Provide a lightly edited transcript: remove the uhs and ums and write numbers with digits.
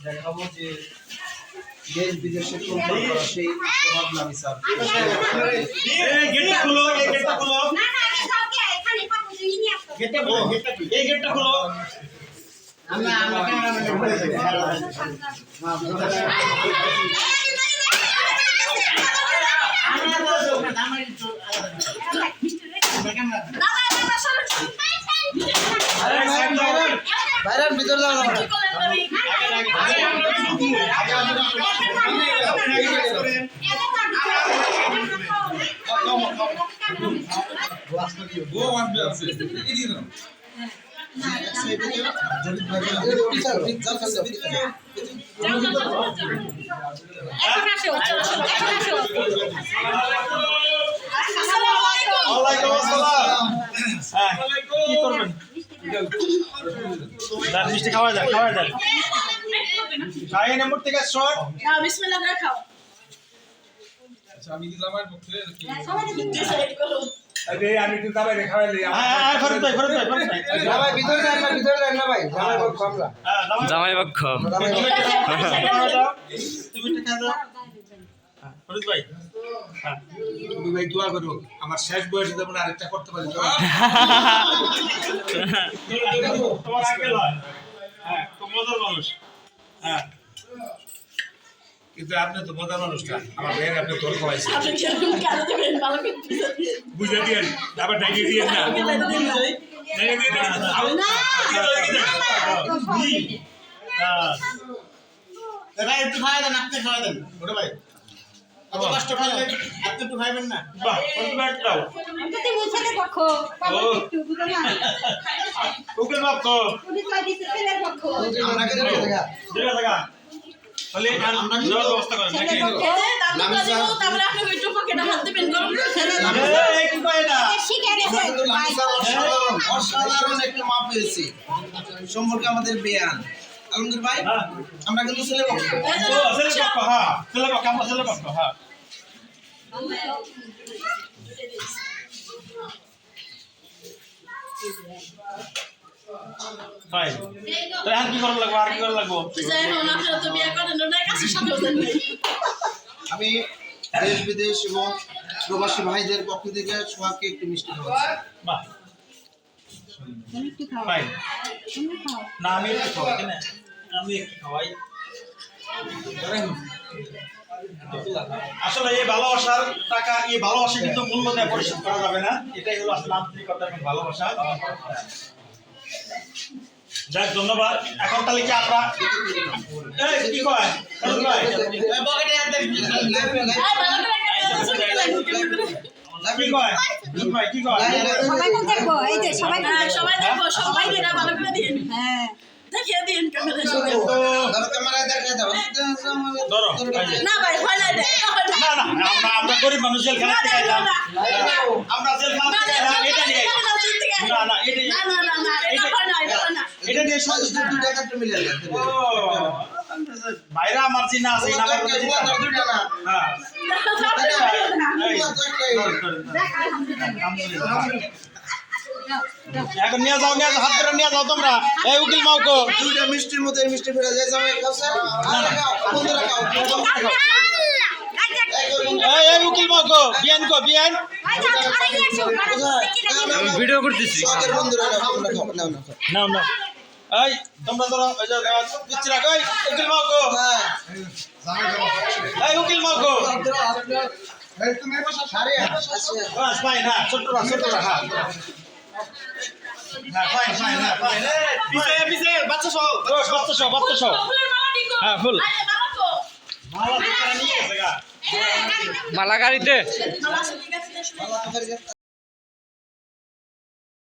দেখাবো যে দেশ বিদেশে কন্ট্রোল করা সেই প্রভাব নামি স্যার। এই গেটটা খুলো, এই গেটটা খুলো। না না আগে যাও কে এখানে পাবো তুই নিয়ে আসো। গেটটা খুলো, এই গেটটা খুলো। আমরা ক্যামেরাম্যান বলে দেব। বাইরের ভিতর যাও না। কি করবেন? মিষ্টি খাওয়া যায়, খাওয়া যায়। খাই না মোট থেকে শট। বিসমিল্লাহ করে খাও। আচ্ছা আমি দিলাম আর মুখে সবাই ডিসাইড করো। আরে আমি তো দাবাই খাওয়াইলি হ্যাঁ ফরত ভাই ভাই ভিতরে যান না ভাই জামাই বল আমরা জামাই পক্ষ তুমি টাকা দাও ফরত ভাই তুমি ভাই দোয়া করো আমার শেষ বয়সে যেমন আরেকটা করতে পারি তোমার আঙ্কেল হয় হ্যাঁ খুব মজার মানুষ হ্যাঁ কিন্তু আপনি তো মজার মানুষটা আমার ভাইয়ের আপনি তোর খাওয়াইছেন আপনি কি এরকম কাজ দেবেন ভালো করে বুঝে দিয়েন আবার ডাকিয়ে দিয়েন না ডাকিয়ে দিয়ে ভাই একটু খাওয়া দেন আপনি খাওয়া দেন বড় ভাই কত কষ্ট খাইলেন আপনি একটু খাইবেন না বাহ কত ব্যাট দাও তুই মুছাতে পক্ষ বাবা একটু বুঝো না উকিল বাপ তো পুলিশ কই দিতে ছেলের পক্ষ আমরা কে দেখা দেখা দেখা তাহলে আমরা কি ব্যবস্থা করেন নাকি নাম দেবো তারপরে আপনি একটু পকেটে হাত দিবেন গরম ছেলে এই কি কয় না শিখে গেছে অসাধারণ একটা মাপ পেয়েছি সম্পর্কে আমাদের বেয়ান আলমগীর ভাই আমরা কিন্তু ছেলে পক্ষ ছেলে পক্ষ হ্যাঁ ছেলে পক্ষ আমরা ছেলে পক্ষ হ্যাঁ ভাই তাহলে আর কি করা লাগবে আর কি করা লাগবে যাই হোক আপনারা তো বিয়ে করেন না কাছে সাথে হতেন আমি দেশ বিদেশ এবং প্রবাসী ভাইদের পক্ষ থেকে সোহাগকে একটু মিষ্টি খাওয়াচ্ছি বাহ একটু খাও ভাই তুমি খাও না আমি একটু খাওয়াই কেন আমি একটু খাওয়াই আসলে এই ভালোবাসার টাকা এই ভালোবাসা কিন্তু মূল্য দিয়ে পরিশোধ করা যাবে না এটাই হলো আসলে আন্তরিকতা এবং ভালোবাসা যাক ধন্যবাদ এখন তাহলে কি আমরা এই কি কয় ভাই পকেটে হাত দেন কি কয় ভাই কি কয় সবাই কোন দেখবো এই যে সবাই সবাই দেখবো সবাই দিনা ভালো করে দিন হ্যাঁ দেখিয়ে দিন ক্যামেরা সবাই ধরো ক্যামেরায় দেখা দাও ধরো না ভাই হয় না রে না আমরা গরিব মানুষ জেলখানা থেকে আইলাম আমরা জেলখানা থেকে আইলাম এটা নিয়ে না এটা এটা হয় না এটা হয় না এটা নিয়ে দুটো টাকা একটু মিলে যাবে ও ভাইরা আমার চিনা আছে না আমার চিনা দুটো না হ্যাঁ এখন নিয়ে যাও হাত ধরে নিয়ে যাও তোমরা এই উকিল মাউকো দুইটা মিষ্টির মধ্যে মিষ্টি ফেলে যায় জামাই খাওছে বন্ধুরা খাও এই উকিল মাউকো বিয়ান কো বিয়ান ভিডিও করতেছি সোহাগের বন্ধুরা খাও আমরা খাও নাও না নাও না এই তোমরা ধরো ওই যে পিছ রাখ এই উকিল মাউকো হ্যাঁ এই উকিল মাউকো এই তুমি বসা সারে বাস ফাইন হ্যাঁ ছোট হ্যাঁ ফাইন ফাইন পিছে বাচ্চা সহ হ্যাঁ ফুল মালা নিয়ে গেছে গা মালা গাড়িতে মালা